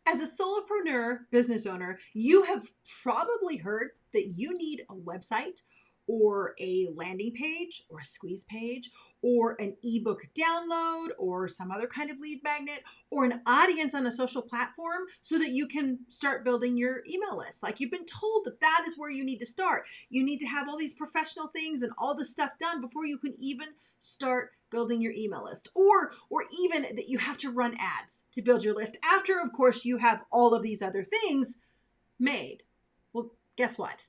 As a solopreneur business owner, you have probably heard that you need a website or a landing page or a squeeze page or an ebook download or some other kind of lead magnet or an audience on a social platform so that you can start building your email list. Like you've been told that that is where you need to start. You need to have all these professional things and all the stuff done before you can even start building your email list, or even that you have to run ads to build your list after, of course, you have all of these other things made. Well, guess what?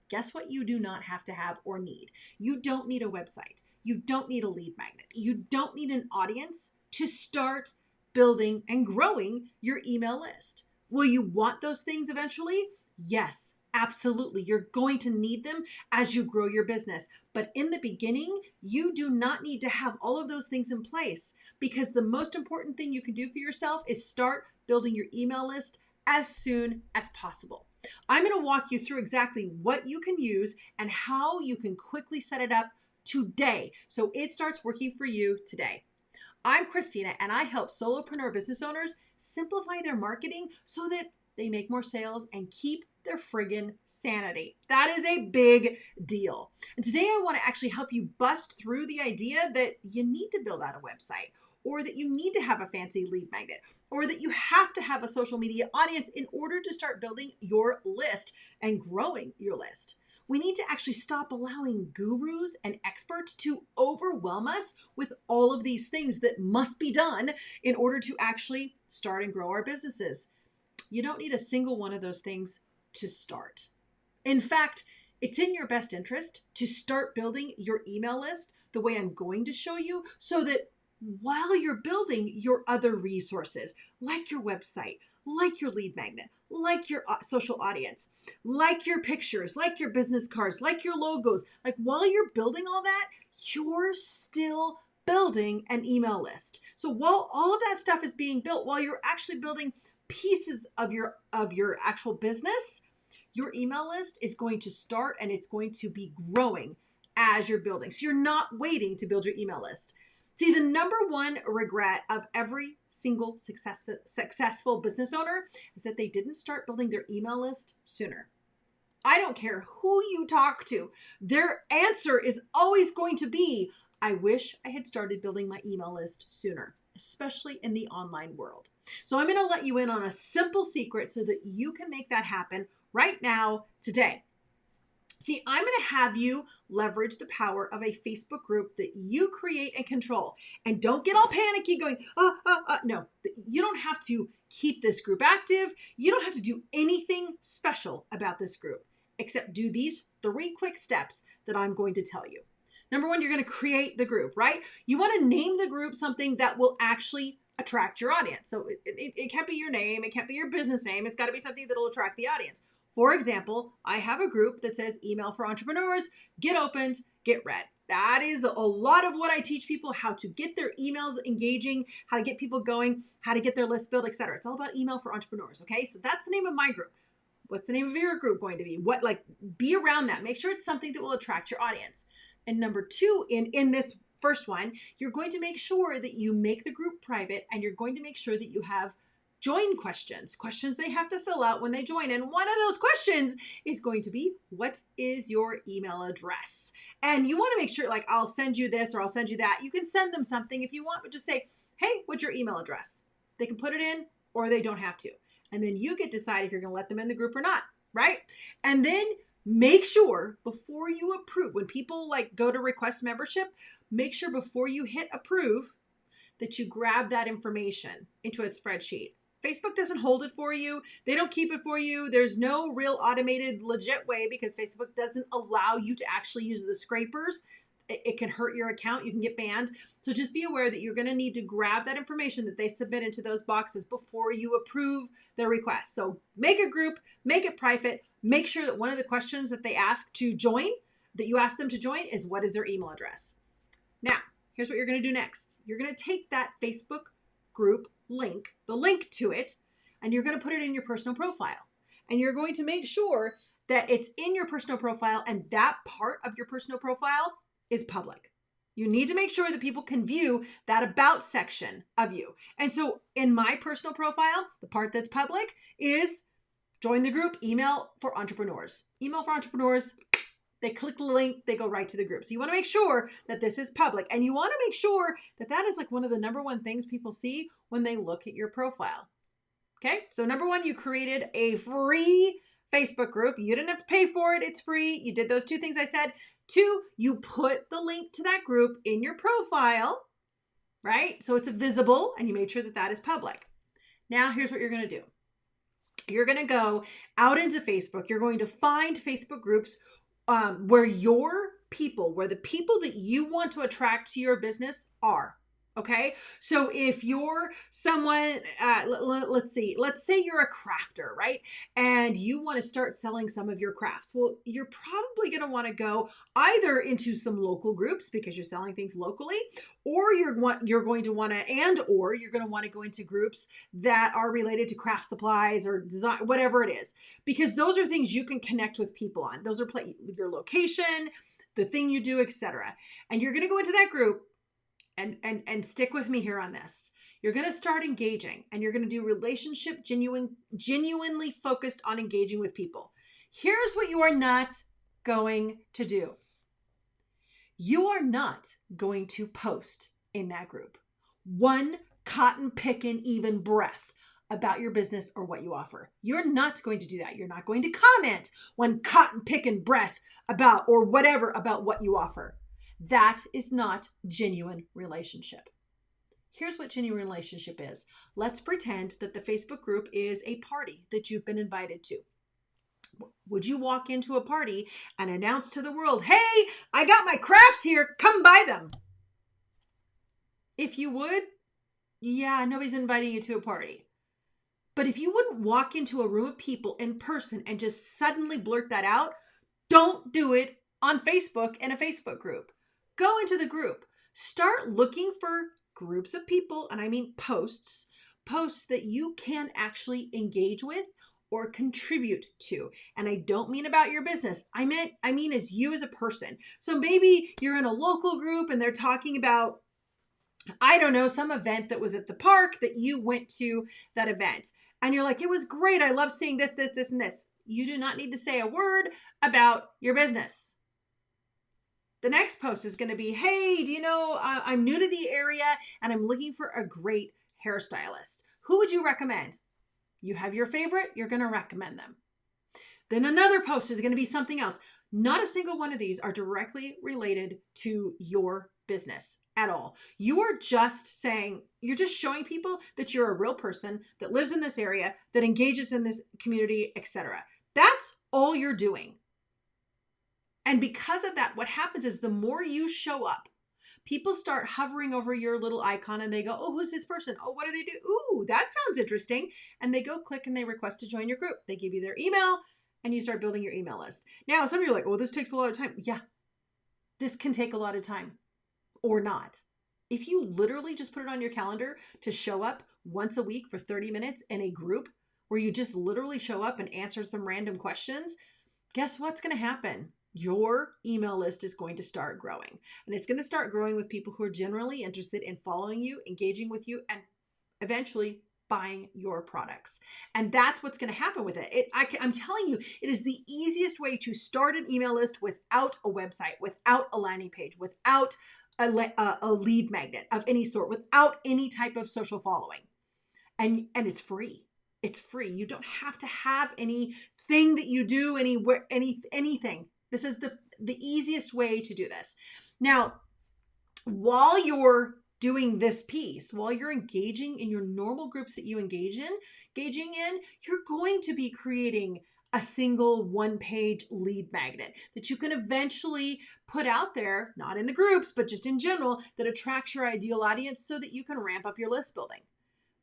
Guess what you do not have to have or need? You don't need a website. You don't need a lead magnet. You don't need an audience to start building and growing your email list. Will you want those things eventually? Yes, absolutely. You're going to need them as you grow your business. But in the beginning, you do not need to have all of those things in place, because the most important thing you can do for yourself is start building your email list as soon as possible. I'm going to walk you through exactly what you can use and how you can quickly set it up today so it starts working for you today. I'm Christina, and I help solopreneur business owners simplify their marketing so that they make more sales and keep their friggin' sanity. That is a big deal. And today I want to actually help you bust through the idea that you need to build out a website, or that you need to have a fancy lead magnet, or that you have to have a social media audience in order to start building your list and growing your list. We need to actually stop allowing gurus and experts to overwhelm us with all of these things that must be done in order to actually start and grow our businesses. You don't need a single one of those things to start. In fact, it's in your best interest to start building your email list the way I'm going to show you, so that while you're building your other resources, like your website, like your lead magnet, like your social audience, like your pictures, like your business cards, like your logos, like while you're building all that, you're still building an email list. So while all of that stuff is being built, while you're actually building pieces of your actual business, your email list is going to start and it's going to be growing as you're building. So you're not waiting to build your email list. See, the number one regret of every single successful business owner is that they didn't start building their email list sooner. I don't care who you talk to, their answer is always going to be, I wish I had started building my email list sooner, especially in the online world. So I'm going to let you in on a simple secret so that you can make that happen right now, today. See, I'm going to have you leverage the power of a Facebook group that you create and control. And don't get all panicky going, no, you don't have to keep this group active. You don't have to do anything special about this group, except do these 3 quick steps that I'm going to tell you. Number 1, you're going to create the group, right? You want to name the group something that will actually attract your audience. So it can't be your name. It can't be your business name. It's got to be something that will attract the audience. For example, I have a group that says Email for Entrepreneurs, Get Opened, Get Read. That is a lot of what I teach people, how to get their emails engaging, how to get people going, how to get their list built, etc. It's all about Email for Entrepreneurs, okay? So that's the name of my group. What's the name of your group going to be? Be around that. Make sure it's something that will attract your audience. And number 2, in this first one, you're going to make sure that you make the group private, and you're going to make sure that you have join questions they have to fill out when they join. And one of those questions is going to be, what is your email address? And you want to make sure, like, I'll send you this or I'll send you that. You can send them something if you want, but just say, hey, what's your email address? They can put it in or they don't have to. And then you get to decide if you're going to let them in the group or not, right? And then make sure before you approve, when people go to request membership, make sure before you hit approve that you grab that information into a spreadsheet. Facebook doesn't hold it for you. They don't keep it for you. There's no real automated, legit way, because Facebook doesn't allow you to actually use the scrapers. It can hurt your account. You can get banned. So just be aware that you're going to need to grab that information that they submit into those boxes before you approve their request. So make a group, make it private. Make sure that one of the questions that they ask to join, that you ask them to join, is what is their email address? Now, here's what you're going to do next. You're going to take that Facebook group link, the link to it, and you're going to put it in your personal profile. And you're going to make sure that it's in your personal profile, and that part of your personal profile is public. You need to make sure that people can view that about section of you. And so in my personal profile, the part that's public is join the group, email for entrepreneurs. Email for entrepreneurs, they click the link, they go right to the group. So you want to make sure that this is public, and you want to make sure that that is like one of the number one things people see when they look at your profile. Okay. So number one, you created a free Facebook group. You didn't have to pay for it. It's free. You did those two things I said. Two, you put the link to that group in your profile, right? So it's visible, and you made sure that that is public. Now here's what you're going to do. You're going to go out into Facebook. You're going to find Facebook groups where the people that you want to attract to your business are. Okay. So if you're someone, let's say you're a crafter, right? And you want to start selling some of your crafts. Well, you're probably going to want to go either into some local groups because you're selling things locally, or you're going to want to go into groups that are related to craft supplies or design, whatever it is, because those are things you can connect with people on. Those are your location, the thing you do, etc. And you're going to go into that group. And stick with me here on this. You're going to start engaging, and you're going to do relationship genuinely focused on engaging with people. Here's what you are not going to do. You are not going to post in that group one cotton picking even breath about your business or what you offer. You're not going to do that. You're not going to comment one cotton picking breath about or whatever about what you offer. That is not genuine relationship. Here's what genuine relationship is. Let's pretend that the Facebook group is a party that you've been invited to. Would you walk into a party and announce to the world, hey, I got my crafts here, come buy them? If you would, yeah, nobody's inviting you to a party. But if you wouldn't walk into a room of people in person and just suddenly blurt that out, don't do it on Facebook in a Facebook group. Go into the group. Start looking for groups of people, and I mean posts that you can actually engage with or contribute to. And I don't mean about your business. I mean as you as a person. So maybe you're in a local group and they're talking about, I don't know, some event that was at the park that you went to that event. And you're like, it was great. I love seeing this, and this. You do not need to say a word about your business. The next post is going to be, hey, do you know, I'm new to the area and I'm looking for a great hairstylist. Who would you recommend? You have your favorite, you're going to recommend them. Then another post is going to be something else. Not a single one of these are directly related to your business at all. You're just showing people that you're a real person that lives in this area, that engages in this community, etc. That's all you're doing. And because of that, what happens is the more you show up, people start hovering over your little icon and they go, oh, who's this person? Oh, what do they do? Ooh, that sounds interesting. And they go click and they request to join your group. They give you their email and you start building your email list. Now, some of you are like, oh, this takes a lot of time. Yeah, this can take a lot of time or not. If you literally just put it on your calendar to show up once a week for 30 minutes in a group where you just literally show up and answer some random questions, guess what's going to happen? Your email list is going to start growing, and it's going to start growing with people who are generally interested in following you, engaging with you, and eventually buying your products. And that's what's going to happen with it. I'm telling you, it is the easiest way to start an email list without a website, without a landing page, without a lead magnet of any sort, without any type of social following. And it's free. It's free. You don't have to have anything that you do anywhere, anything. This is the easiest way to do this. Now, while you're doing this piece, while you're engaging in your normal groups that you engaging in, you're going to be creating a single one-page lead magnet that you can eventually put out there, not in the groups, but just in general, that attracts your ideal audience so that you can ramp up your list building.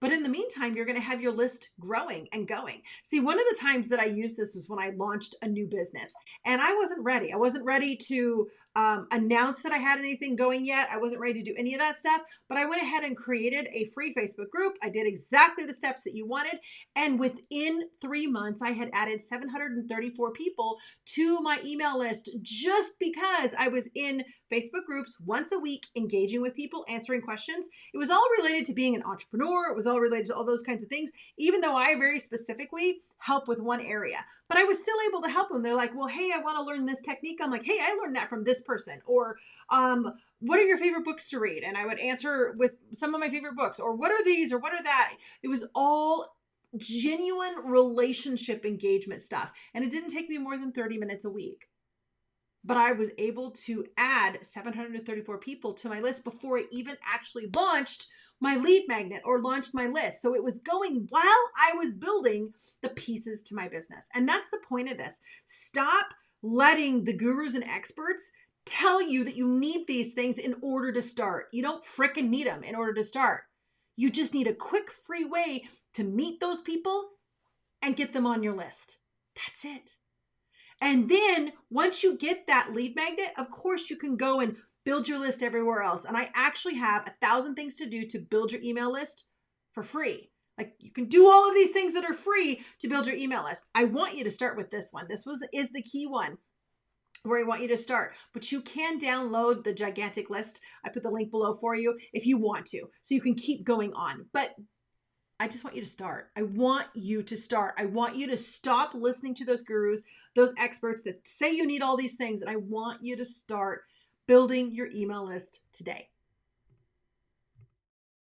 But in the meantime, you're going to have your list growing and going. See, one of the times that I used this was when I launched a new business and I wasn't ready. I wasn't ready to announce that I had anything going yet. I wasn't ready to do any of that stuff, but I went ahead and created a free Facebook group. I did exactly the steps that you wanted. And within 3 months, I had added 734 people to my email list just because I was in Facebook groups once a week, engaging with people, answering questions. It was all related to being an entrepreneur. It was all related to all those kinds of things, even though I very specifically help with one area. But I was still able to help them. They're like, well, hey, I want to learn this technique. I'm like, hey, I learned that from this person. Or what are your favorite books to read? And I would answer with some of my favorite books. Or what are these? Or what are that? It was all genuine relationship engagement stuff. And it didn't take me more than 30 minutes a week. But I was able to add 734 people to my list before I even actually launched my lead magnet or launched my list. So it was going while I was building the pieces to my business. And that's the point of this. Stop letting the gurus and experts tell you that you need these things in order to start. You don't frickin' need them in order to start. You just need a quick, free way to meet those people and get them on your list. That's it. And then once you get that lead magnet, of course you can go and build your list everywhere else. And I actually have 1,000 things to do to build your email list for free. Like you can do all of these things that are free to build your email list. I want you to start with this one. This is the key one where I want you to start, but you can download the gigantic list. I put the link below for you if you want to, so you can keep going on. But I just want you to start. I want you to start. I want you to stop listening to those gurus, those experts that say you need all these things. And I want you to start building your email list today.